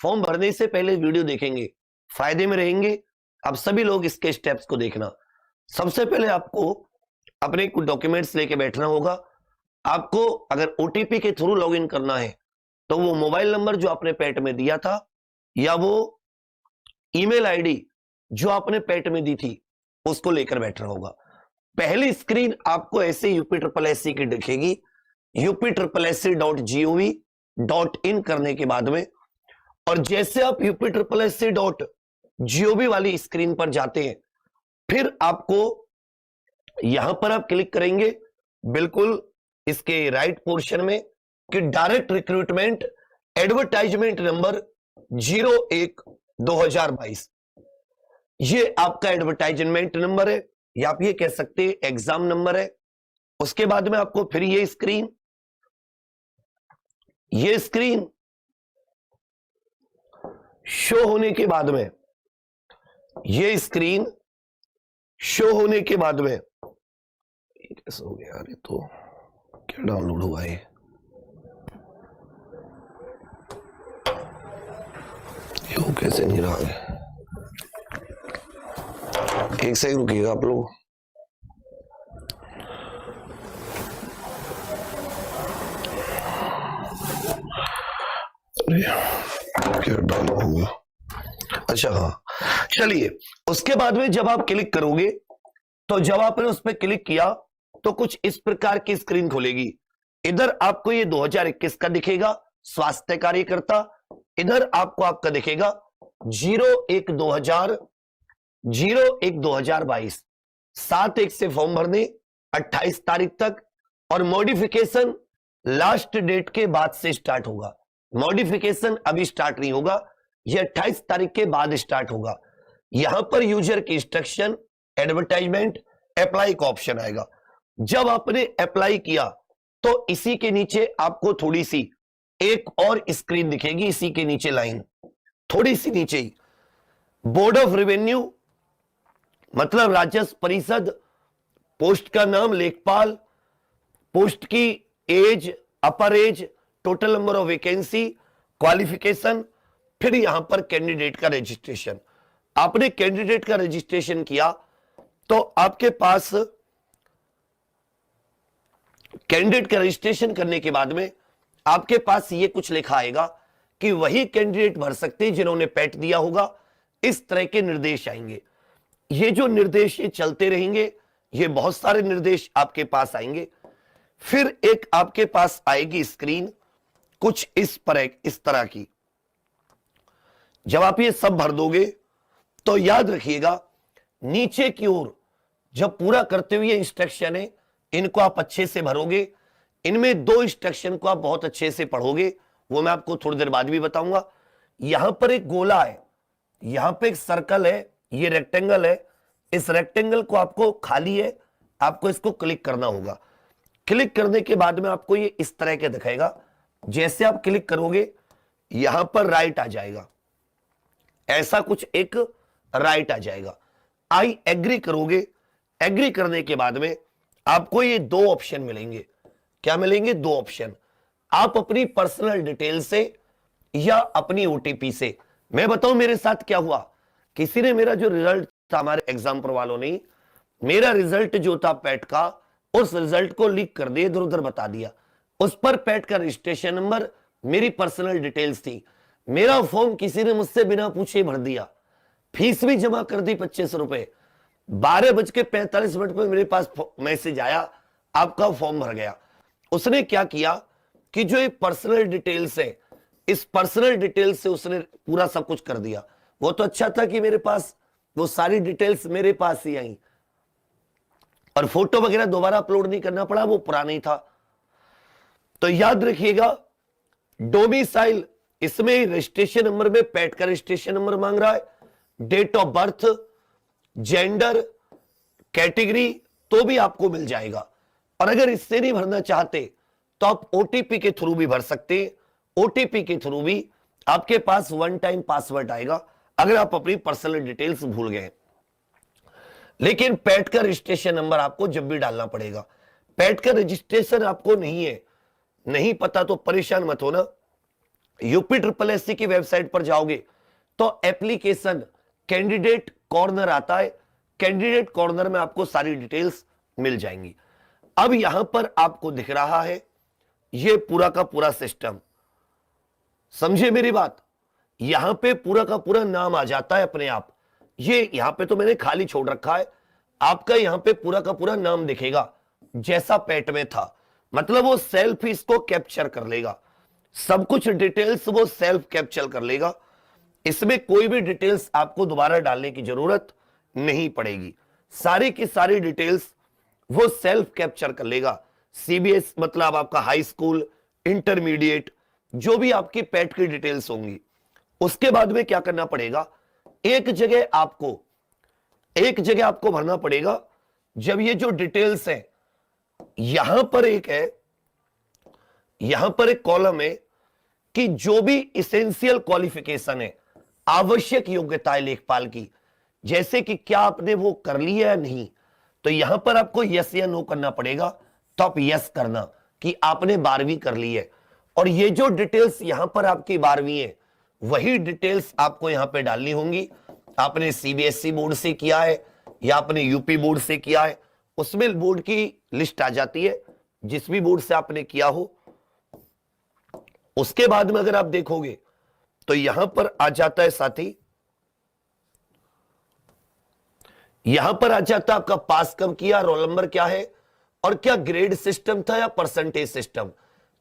Form भरने से पहले वीडियो देखेंगे, फायदे में रहेंगे। अब सभी लोग इसके स्टेप्स को देखना। सबसे पहले आपको अपने कुछ डॉक्यूमेंट्स लेके बैठना होगा। आपको अगर ओटीपी के थ्रू लॉगिन करना है तो वो मोबाइल नंबर जो आपने पेट में दिया था या वो ईमेल आईडी जो आपने पेट में दी थी उसको लेकर बैठना होगा। पहली स्क्रीन आपको ऐसे UPSSC की दिखेगी। UPSSC.gov.in करने के बाद में, और जैसे आप UPSSC.gov वाली स्क्रीन पर जाते हैं, फिर आपको यहां पर आप क्लिक करेंगे बिल्कुल इसके राइट पोर्शन में कि डायरेक्ट रिक्रूटमेंट एडवर्टाइजमेंट नंबर 01/2022। ये आपका एडवर्टाइजमेंट नंबर है या आप ये कह सकते हैं एग्जाम नंबर है। उसके बाद में आपको फिर ये स्क्रीन शो होने के बाद में, ये स्क्रीन शो होने के बाद में, ये कैसे हो गया यार, ये तो क्या डाउनलोड हुआ है, ये हो कैसे नहीं रहा है। एक सेकंड रुकिएगा आप लोग। क्या डाउनलोड हो गया, अच्छा हाँ चलिए। उसके बाद में जब आप क्लिक करोगे तो जब आपने उस पर क्लिक किया तो कुछ इस प्रकार की स्क्रीन खुलेगी। इधर आपको ये 2021 का दिखेगा स्वास्थ्य कार्यकर्ता, इधर आपको आपका दिखेगा 01/2022, 7/1 से फॉर्म भरने 28 तारीख तक, और मॉडिफिकेशन लास्ट डेट के बाद से स्टार्ट होगा। मॉडिफिकेशन अभी स्टार्ट नहीं होगा, यह 28 तारीख के बाद स्टार्ट होगा। यहां पर यूजर की इंस्ट्रक्शन, एडवर्टाइजमेंट, अप्लाई का ऑप्शन आएगा। जब आपने अप्लाई किया तो इसी के नीचे आपको थोड़ी सी एक और स्क्रीन दिखेगी, इसी के नीचे लाइन थोड़ी सी नीचे ही, बोर्ड ऑफ रेवेन्यू मतलब राजस्व परिषद, पोस्ट का नाम लेखपाल, पोस्ट की age, upper age, total number of vacancy, qualification, फिर यहां पर कैंडिडेट का रजिस्ट्रेशन। आपने कैंडिडेट का रजिस्ट्रेशन किया तो आपके पास कैंडिडेट का रजिस्ट्रेशन करने के बाद में आपके पास ये कुछ लिखा आएगा कि वही कैंडिडेट भर सकते हैं जिन्होंने पेट दिया होगा। इस तरह के निर्देश आएंगे। ये जो निर्देश ये चलते रहेंगे, ये बहुत सारे निर्देश आपके पास आएंगे। फिर एक आपके पास आएगी स्क्रीन कुछ इस तरह की। जब आप ये सब भर दोगे तो याद रखिएगा नीचे की ओर जब पूरा करते हुए इंस्ट्रक्शन है, इनको आप अच्छे से भरोगे। इनमें 2 इंस्ट्रक्शन को आप बहुत अच्छे से पढ़ोगे, वो मैं आपको थोड़ी देर बाद भी बताऊंगा। यहां पर एक गोला है, यहां पे एक सर्कल है, ये रेक्टेंगल है। इस रेक्टेंगल को आपको खाली है, आपको इसको क्लिक करना होगा। क्लिक करने के बाद में आपको ये इस तरह के दिखाएगा। जैसे आप क्लिक करोगे यहां पर राइट आ जाएगा, ऐसा कुछ एक राइट आ जाएगा। आई एग्री करोगे। एग्री करने के बाद में आपको ये 2 ऑप्शन मिलेंगे। क्या मिलेंगे? 2 ऑप्शन। आप अपनी पर्सनल डिटेल से या अपनी ओटीपी से। मैं बताऊं मेरे साथ क्या हुआ। किसी ने मेरा जो रिजल्ट था, हमारे एग्जाम्पल वालों ने मेरा रिजल्ट जो था पेट का, उस रिजल्ट को लीक कर दिया, इधर उधर बता दिया। उस पर पेट का रजिस्ट्रेशन नंबर, मेरी पर्सनल डिटेल्स थी। मेरा फॉर्म किसी ने मुझसे बिना पूछे भर दिया, फीस भी जमा कर दी 25 रुपए। 12:45 पर मेरे पास मैसेज आया, आपका फॉर्म भर गया। उसने क्या किया कि जो ये पर्सनल डिटेल्स है, इस पर्सनल डिटेल्स से उसने पूरा सब कुछ कर दिया। वो तो अच्छा था कि मेरे पास वो सारी डिटेल्स मेरे पास ही आई और फोटो वगैरह दोबारा अपलोड नहीं करना पड़ा, वो पुराना ही था। तो याद रखिएगा डोमिसाइल, इसमें रजिस्ट्रेशन नंबर में पेट का रजिस्ट्रेशन नंबर मांग रहा है, date of birth, gender, category तो भी आपको मिल जाएगा। और अगर इससे नहीं भरना चाहते तो आप ओटीपी के थ्रू भी भर सकते हैं। ओटीपी के थ्रू भी आपके पास 1 टाइम पासवर्ड आएगा अगर आप अपनी पर्सनल डिटेल्स भूल गए। लेकिन पेट का रजिस्ट्रेशन नंबर आपको जब भी डालना पड़ेगा। पेट का रजिस्ट्रेशन आपको नहीं है, नहीं पता तो परेशान मत होना। यूपी ट्रिपल एससी की वेबसाइट पर जाओगे तो एप्लीकेशन कैंडिडेट कॉर्नर आता है। कैंडिडेट कॉर्नर में आपको सारी डिटेल्स मिल जाएंगी। अब यहां पर आपको दिख रहा है ये पूरा का पूरा सिस्टम, समझे मेरी बात। यहां पे पूरा का पूरा नाम आ जाता है अपने आप। ये यहां पे तो मैंने खाली छोड़ रखा है, आपका यहां पे पूरा का पूरा नाम दिखेगा जैसा पेट में था। मतलब वो सेल्फ इसको कैप्चर कर लेगा, सब कुछ डिटेल्स वो सेल्फ कैप्चर कर लेगा। इसमें कोई भी डिटेल्स आपको दोबारा डालने की जरूरत नहीं पड़ेगी। सारी की सारी डिटेल्स वो सेल्फ कैप्चर कर लेगा। सीबीएस मतलब आपका हाई स्कूल, इंटरमीडिएट, जो भी आपकी पेट की डिटेल्स होंगी। उसके बाद में क्या करना पड़ेगा, एक जगह आपको भरना पड़ेगा। जब ये जो डिटेल्स है, यहां पर एक कॉलम है कि जो भी इसेंशियल क्वालिफिकेशन है, आवश्यक योग्यताएं लेखपाल की, जैसे कि क्या आपने वो कर लिया या नहीं, तो यहां पर आपको यस या नो करना पड़ेगा। तो आप यस करना कि आपने 12वीं कर ली है। और ये जो डिटेल्स यहां पर आपकी 12वीं है, वही डिटेल्स आपको यहां पे डालनी होंगी। आपने सीबीएसई बोर्ड से किया है या आपने यूपी बोर्ड से किया है, उसमें बोर्ड की लिस्ट आ जाती है, जिस भी बोर्ड से आपने किया हो। उसके बाद में अगर आप देखोगे तो यहां पर आ जाता है साथी, यहां पर आ जाता है आपका पास कब किया, रोल नंबर क्या है, और क्या ग्रेड सिस्टम था या परसेंटेज सिस्टम।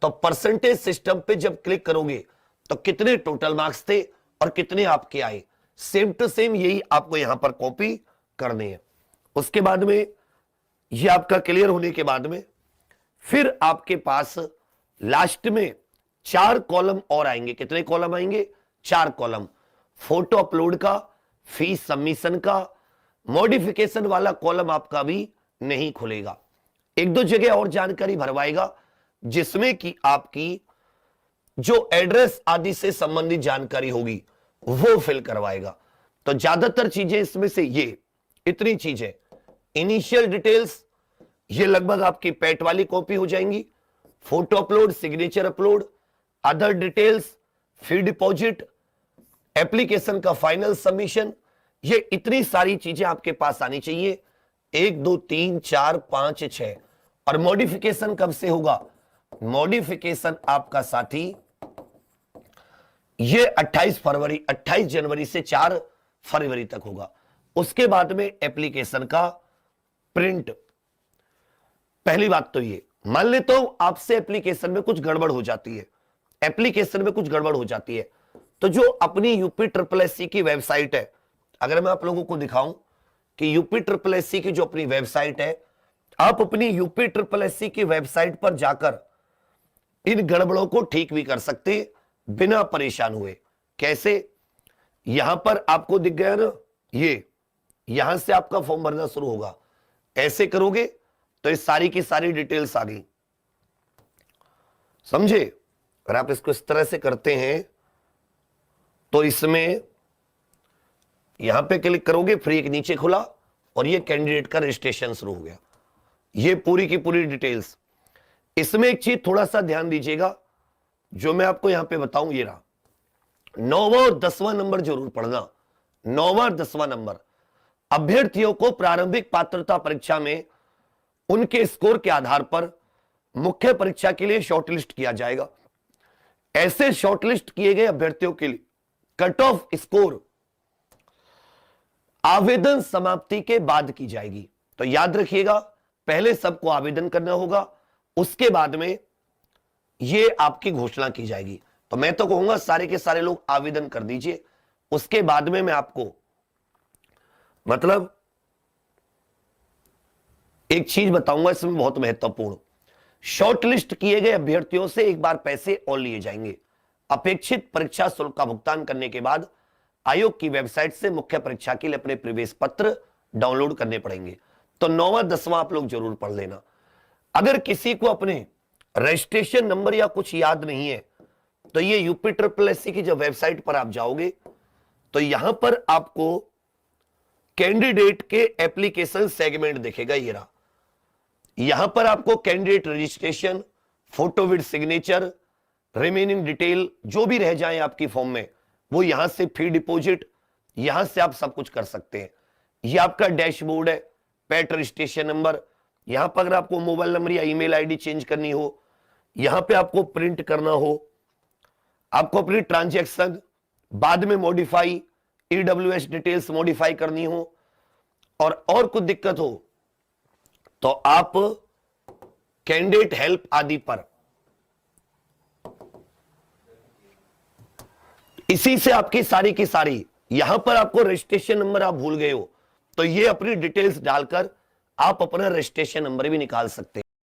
तो परसेंटेज सिस्टम पे जब क्लिक करोगे तो कितने टोटल मार्क्स थे और कितने आपके आए, सेम टू सेम यही आपको यहां पर कॉपी करने हैं। उसके बाद में ये आपका क्लियर होने के बाद में फिर आपके पास लास्ट में 4 कॉलम और आएंगे। कितने कॉलम आएंगे, 4 कॉलम। फोटो अपलोड का, फीस सबमिशन का, मॉडिफिकेशन वाला कॉलम आपका भी नहीं खुलेगा। एक दो जगह और जानकारी भरवाएगा, जिसमें कि आपकी जो एड्रेस आदि से संबंधित जानकारी होगी वो फिल करवाएगा। तो ज्यादातर चीजें इसमें से ये इतनी चीजें, इनिशियल डिटेल्स ये लगभग आपकी पेट वाली कॉपी हो जाएंगी। Photo upload, signature upload, other details, fee deposit, application का फाइनल सबमिशन, ये इतनी सारी चीजें आपके पास आनी चाहिए। 1 2 3 4 5 6। और मॉडिफिकेशन कब से होगा, मॉडिफिकेशन आपका साथी ये 28 जनवरी से 4 फरवरी तक होगा। उसके बाद में एप्लीकेशन का प्रिंट। पहली बात तो ये मान ले तो आपसे एप्लीकेशन में कुछ गड़बड़ हो जाती है, तो जो अपनी यूपी ट्रिपल एससी की वेबसाइट है, अगर मैं आप लोगों को दिखाऊं कि यूपी ट्रिपल एससी की जो अपनी वेबसाइट है, आप अपनी यूपी ट्रिपल एससी की वेबसाइट पर जाकर इन गड़बड़ों को ठीक भी कर सकते हैं बिना परेशान हुए। कैसे, यहां पर आपको दिख गया ना, ये यहां से आपका फॉर्म भरना शुरू होगा। ऐसे करोगे तो ये सारी की सारी डिटेल्स आ गई, समझे। अगर आप इसको इस तरह से करते हैं तो इसमें यहां पे क्लिक करोगे, फ्री एक नीचे खुला और ये कैंडिडेट का रजिस्ट्रेशन शुरू हो गया। ये पूरी की पूरी डिटेल्स। इसमें एक चीज थोड़ा सा ध्यान दीजिएगा, जो मैं आपको यहां पे बताऊं, ये रहा 9वां और 10वां नंबर जरूर पढ़ना। 9वां और 10वां नंबर अभ्यर्थियों को प्रारंभिक पात्रता परीक्षा में उनके स्कोर के आधार पर मुख्य परीक्षा के लिए शॉर्टलिस्ट किया जाएगा। ऐसे शॉर्टलिस्ट किए गए अभ्यर्थियों के लिए कट ऑफ स्कोर आवेदन समाप्ति के बाद की जाएगी। तो याद रखिएगा, पहले सबको आवेदन करना होगा, उसके बाद में ये आपकी घोषणा की जाएगी। तो मैं तो कहूंगा सारे के सारे लोग आवेदन कर दीजिए। उसके बाद में मैं आपको मतलब एक चीज बताऊंगा, इसमें बहुत महत्वपूर्ण, शॉर्टलिस्ट किए गए अभ्यर्थियों से एक बार पैसे और लिए जाएंगे। अपेक्षित परीक्षा शुल्क का भुगतान करने के बाद आयोग की वेबसाइट से मुख्य परीक्षा के लिए अपने प्रवेश पत्र डाउनलोड करने पड़ेंगे। तो 9वां 10वां आप लोग जरूर पढ़ लेना। अगर किसी को अपने रजिस्ट्रेशन नंबर या कुछ याद नहीं है, तो ये यूपी ट्रिपल एससी की जो वेबसाइट पर आप जाओगे तो यहां पर आपको कैंडिडेट के एप्लीकेशन सेगमेंट दिखेगा। ये रहा, यहां पर आपको candidate registration, photo with signature, remaining detail जो भी रह जाए आपकी फॉर्म में, वो यहां से फी डिपॉजिट, यहां से आप सब कुछ कर सकते हैं। ये आपका डैशबोर्ड है, पैट रजिस्ट्रेशन नंबर। यहां पर अगर आपको मोबाइल नंबर या ईमेल आईडी चेंज करनी हो, यहां पे आपको प्रिंट करना हो, आपको अपनी ट्रांजैक्शन बाद में मॉडिफाई, ईडब्ल्यूएस डिटेल्स मॉडिफाई करनी हो, और कुछ दिक्कत हो तो आप कैंडिडेट हेल्प आदि पर, इसी से आपकी सारी की सारी, यहां पर आपको रजिस्ट्रेशन नंबर आप भूल गए हो तो ये अपनी डिटेल्स डालकर आप अपना रजिस्ट्रेशन नंबर भी निकाल सकते हैं।